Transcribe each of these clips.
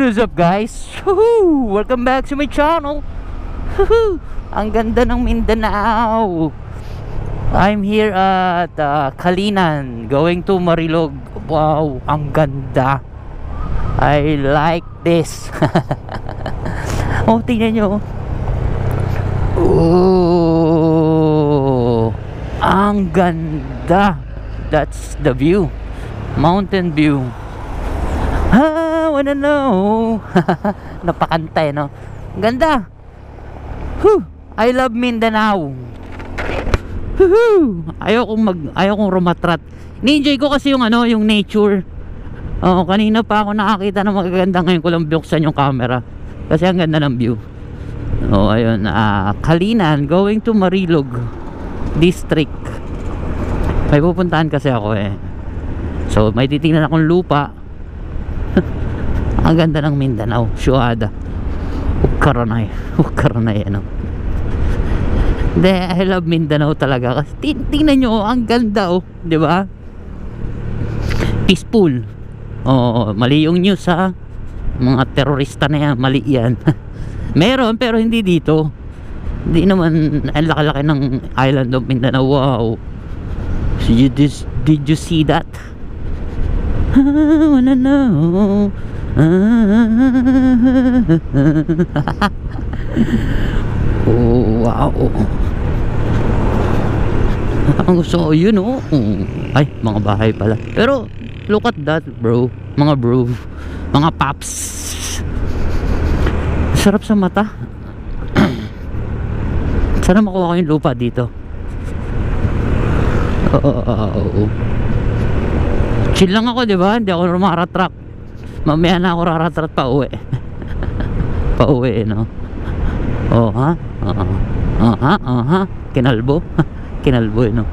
What is up guys? Woohoo! Welcome back to my channel. Woohoo! Ang ganda ng Mindanao. I'm here at Kalinan, going to Marilog. Wow, ang ganda. I like this. Oh, tingnan nyo. Oh, ang ganda. That's the view. Mountain view. I wanna know. Napakantay, no? Ganda. Whew. I love Mindanao. Ayokong rumatrat. Ni-enjoy ko kasi yung yung nature. Oh, kanina pa ako nakakita ng magaganda, ngayon ko lang buksan yung camera kasi ang ganda ng view. Oh, ayun, Kalinan, going to Marilog District. May pupuntahan kasi ako eh. So, may titingnan akong lupa. Ang ganda ng Mindanao, Shuhada. Ukaranay, ano. I love Mindanao talaga kasi tingnan nyo, ang ganda oh, di ba? Peaceful. Oh, mali yung news ha. Mga terorista na yan, mali yan. Meron pero hindi dito. Hindi naman ang laki-laki ng island of Mindanao. Wow. Did you see that? I wanna know. Oh, wow. Ang gusto ko yun oh. Ay, mga bahay pala. Pero look at that bro. Mga bro, mga paps. Sarap sa mata. Sana makuha ko yung lupa dito. Chill lang ako, di ba? Hindi ako rumaratrack. Mamaya na ako raratrat pa uwi. Pa uwi, no? Oh, ha? Kinalbo. Kinalbo, no?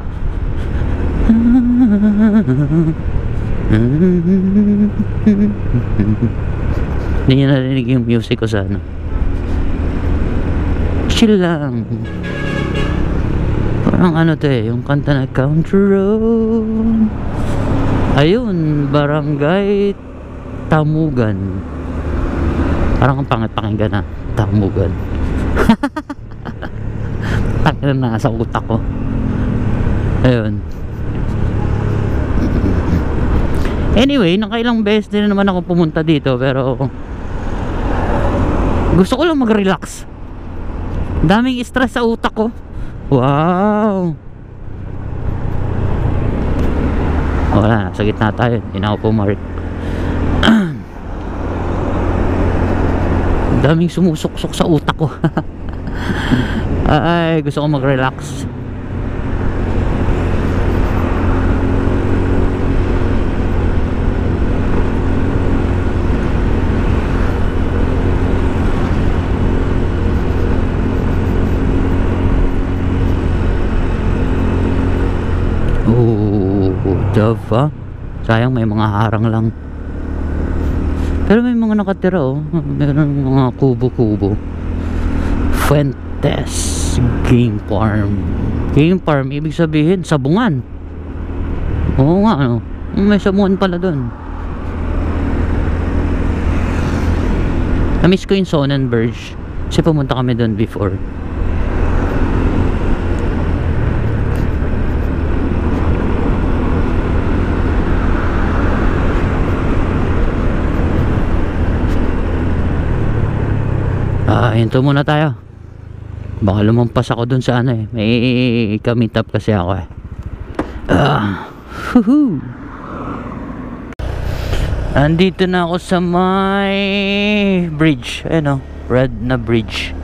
Hindi nyo narinig yung music ko sa chill lang. Parang to eh, yung kanta na Country Road. Ayun, Barangay Tamugan. Parang ang pangit pakinggan na Tamugan. Takina na sa utak ko. Ayun. Anyway, nakailang beses din naman ako pumunta dito, pero gusto ko lang mag-relax. Daming stress sa utak ko. Wow. Wala, sa gitna tayo. Hindi na ako pumark. Daming sumusuksok sa utak ko. Ay, gusto ko mag-relax. Dava. Sayang may mga harang lang. Pero may mga nakatira oh. Meron mga kubo-kubo. Fuentes Game Farm. Game Farm, ibig sabihin sabungan. Oo nga ano. May sabungan pala dun. Na-miss ko yung Sonnenberg kasi pumunta kami dun before. Hinto muna tayo. Baka lumampas ako dun sa eh. May ka-meet up kasi ako eh. Andito na ako sa may bridge. Ayun o, red na bridge.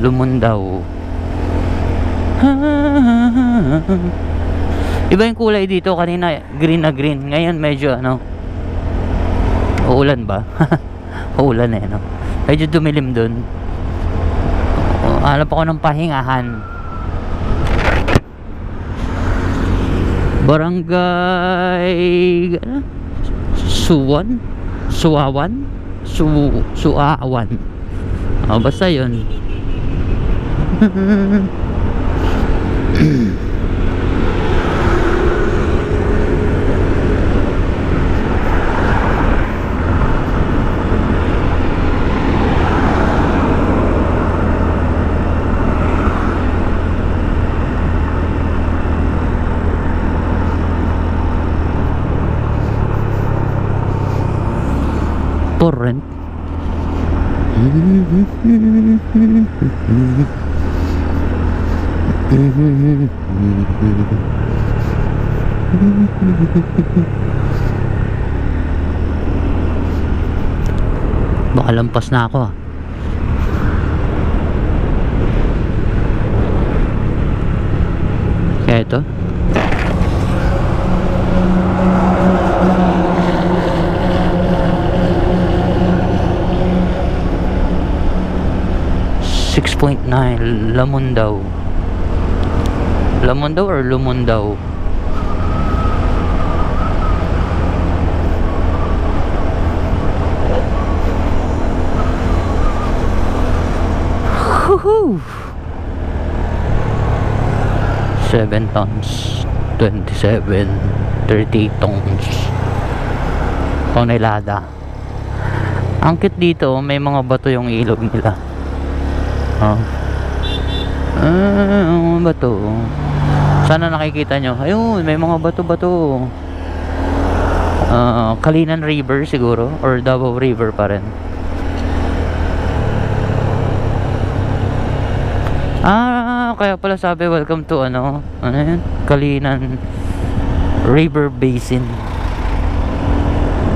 Lumundaw. Iba yung kulay dito, kanina green na green, ngayon medyo uulan ba? Uulan eh no? Medyo dumilim dun. Hanap ako ng pahingahan. Barangay Suawan. Basta yun. for rent. Baka lampas na ako, ah. Kaya ito 6.9 Lamundaw. Lamundaw or Lumundaw? Woohoo! 7 tons 27 38 tons tonelada. Ang cute dito, may mga bato yung ilog nila. Bato. Sana nakikita nyo. Ayun, may mga bato-bato. Kalinan River siguro, or Davao River pa rin. Kaya pala sabi welcome to ano yun? Kalinan River Basin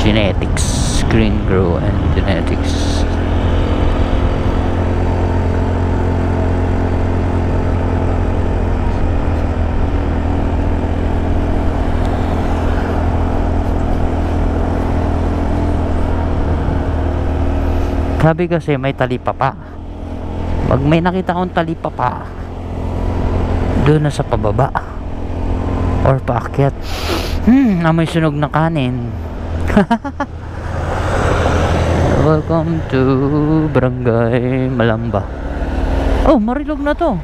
Genetics, Green Grow and Genetics. Sabi kasi may talipapa. Pag may nakita akong talipapa, doon na sa pababa or paakyat, amoy sunog na kanin. Welcome to Barangay Malamba. Oh, Marilog na to.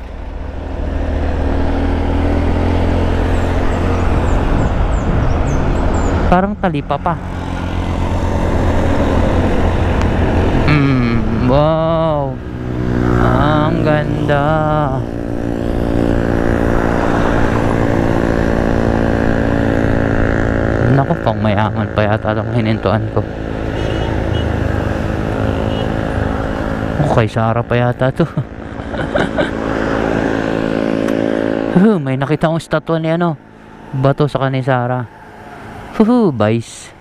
Parang talipapa. Wow, ang ganda. Naku, pang mayaman pa yata ang hinintuan ko. Okay, Sara pa yata to. May nakita akong statwa ni ano, bato sa kanay Sara. Vice.